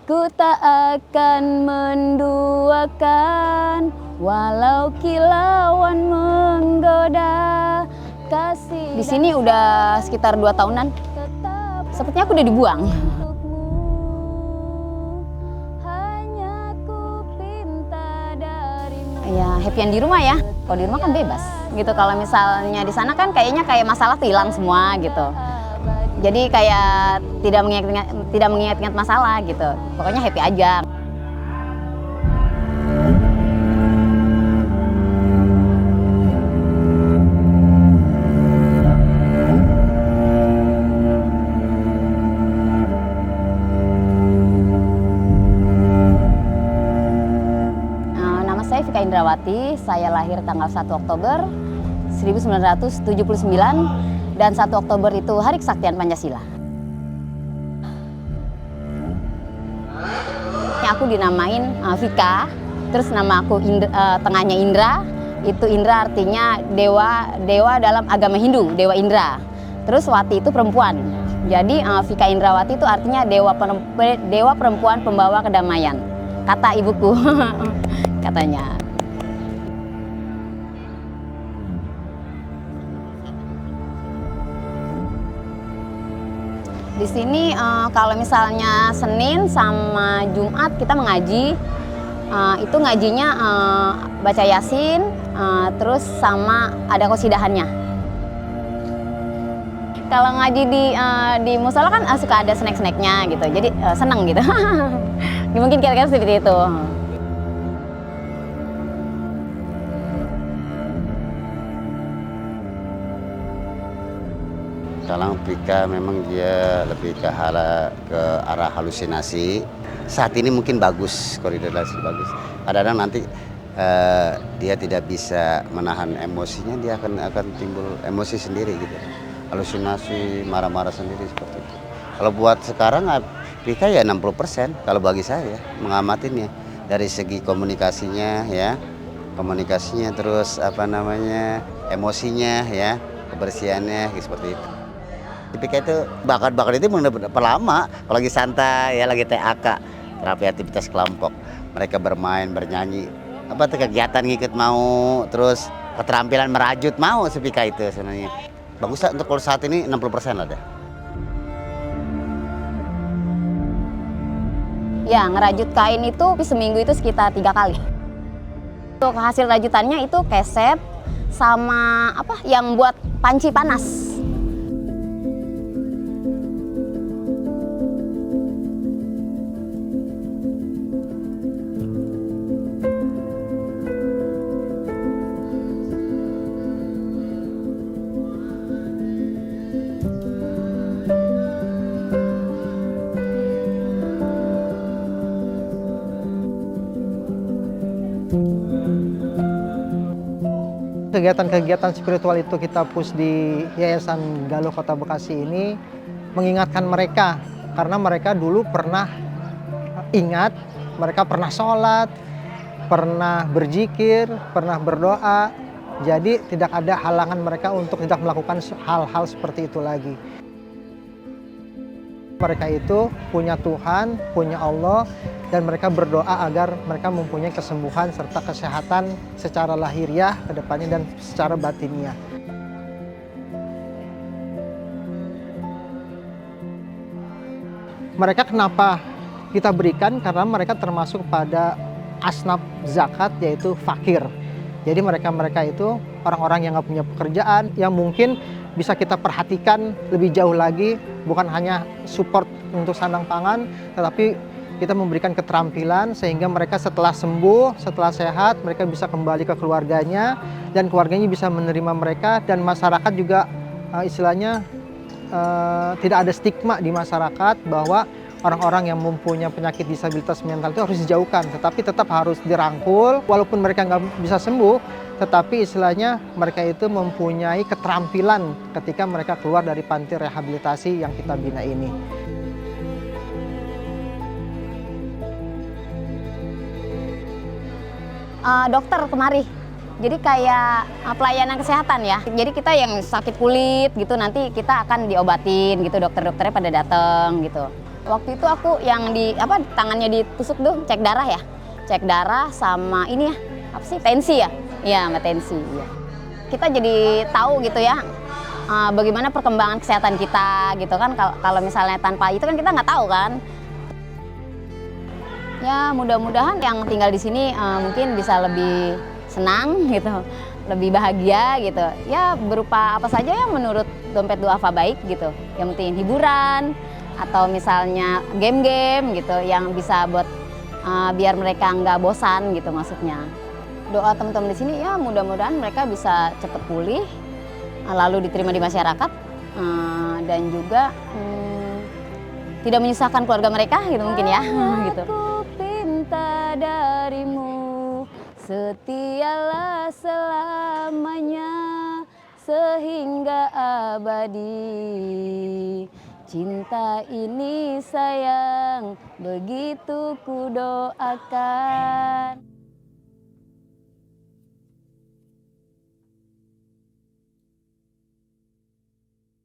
Ku tak akan menduakan walau kilauan menggoda kasih. Di sini udah sekitar 2 tahunan. Sepertinya aku udah dibuang. Ya happy di rumah ya. Kalau di rumah kan bebas gitu. Kalau misalnya di sana kan kayaknya kayak masalah tuh hilang semua gitu. Jadi kayak tidak mengingat-ingat masalah gitu. Pokoknya happy aja. Nama saya Vika Indrawati. Saya lahir tanggal 1 Oktober 1979. Dan 1 Oktober itu Hari Kesaktian Pancasila. Aku dinamain Vika, terus nama aku tengahnya Indra. Itu Indra artinya dewa dalam agama Hindu, Dewa Indra. Terus Wati itu perempuan. Jadi Vika Indrawati itu artinya dewa perempuan pembawa kedamaian. Kata ibuku katanya. Di sini kalau misalnya Senin sama Jumat kita mengaji, itu ngajinya baca Yasin, terus sama ada qosidahannya. Kalau ngaji di musola kan suka ada snack-snacknya gitu, jadi seneng gitu. Mungkin kira-kira seperti itu. Sekarang Vika memang dia lebih ke arah halusinasi. Saat ini mungkin bagus, koordinasi bagus. Kadang-kadang nanti dia tidak bisa menahan emosinya, dia akan timbul emosi sendiri gitu. Halusinasi, marah-marah sendiri seperti itu. Kalau buat sekarang Vika ya 60% kalau bagi saya mengamatinya dari segi komunikasinya ya. Komunikasinya terus emosinya ya, kebersihannya seperti itu. Vika itu bakat itu benar-benar lama, kalau lagi santai ya, lagi TAK, terapi aktivitas kelompok, mereka bermain, bernyanyi, kegiatan ngikut mau, terus keterampilan merajut mau Vika itu sebenarnya. Bagus lah untuk kalau saat ini 60% lah deh. Ya, ngerajut kain itu seminggu itu sekitar 3 kali. Untuk hasil rajutannya itu keset sama yang buat panci panas. Kegiatan-kegiatan spiritual itu kita push di Yayasan Galuh Kota Bekasi ini mengingatkan mereka, karena mereka dulu pernah ingat, mereka pernah sholat, pernah berzikir, pernah berdoa, jadi tidak ada halangan mereka untuk tidak melakukan hal-hal seperti itu lagi. Mereka itu punya Tuhan, punya Allah, dan mereka berdoa agar mereka mempunyai kesembuhan serta kesehatan secara lahiriah ke depannya dan secara batiniah. Mereka kenapa kita berikan? Karena mereka termasuk pada asnaf zakat, yaitu fakir. Jadi mereka itu orang-orang yang nggak punya pekerjaan, yang mungkin bisa kita perhatikan lebih jauh lagi, bukan hanya support untuk sandang pangan, tetapi kita memberikan keterampilan sehingga mereka setelah sembuh, setelah sehat, mereka bisa kembali ke keluarganya, dan keluarganya bisa menerima mereka, dan masyarakat juga istilahnya tidak ada stigma di masyarakat bahwa orang-orang yang mempunyai penyakit disabilitas mental itu harus dijauhkan, tetapi tetap harus dirangkul. Walaupun mereka nggak bisa sembuh, tetapi istilahnya mereka itu mempunyai keterampilan ketika mereka keluar dari panti rehabilitasi yang kita bina ini. Dokter kemari, jadi kayak pelayanan kesehatan ya. Jadi kita yang sakit kulit gitu nanti kita akan diobatin gitu, dokter-dokternya pada datang gitu. Waktu itu aku yang tangannya ditusuk tuh cek darah ya. Cek darah sama ini ya, apa sih? Tensi ya? Iya, sama tensi. Ya. Kita jadi tahu gitu ya, bagaimana perkembangan kesehatan kita gitu kan. Kalau misalnya tanpa itu kan kita nggak tahu kan. Ya mudah-mudahan yang tinggal di sini mungkin bisa lebih senang gitu, lebih bahagia gitu. Ya berupa apa saja yang menurut Dompet Duafa baik gitu. Yang penting hiburan, atau misalnya game-game gitu yang bisa buat biar mereka nggak bosan gitu maksudnya. Doa teman-teman di sini ya mudah-mudahan mereka bisa cepat pulih, lalu diterima di masyarakat, dan juga tidak menyusahkan keluarga mereka gitu mungkin ya. Gitu. Aku pinta darimu, setialah selamanya sehingga abadi. Cinta ini sayang, begitu ku doakan.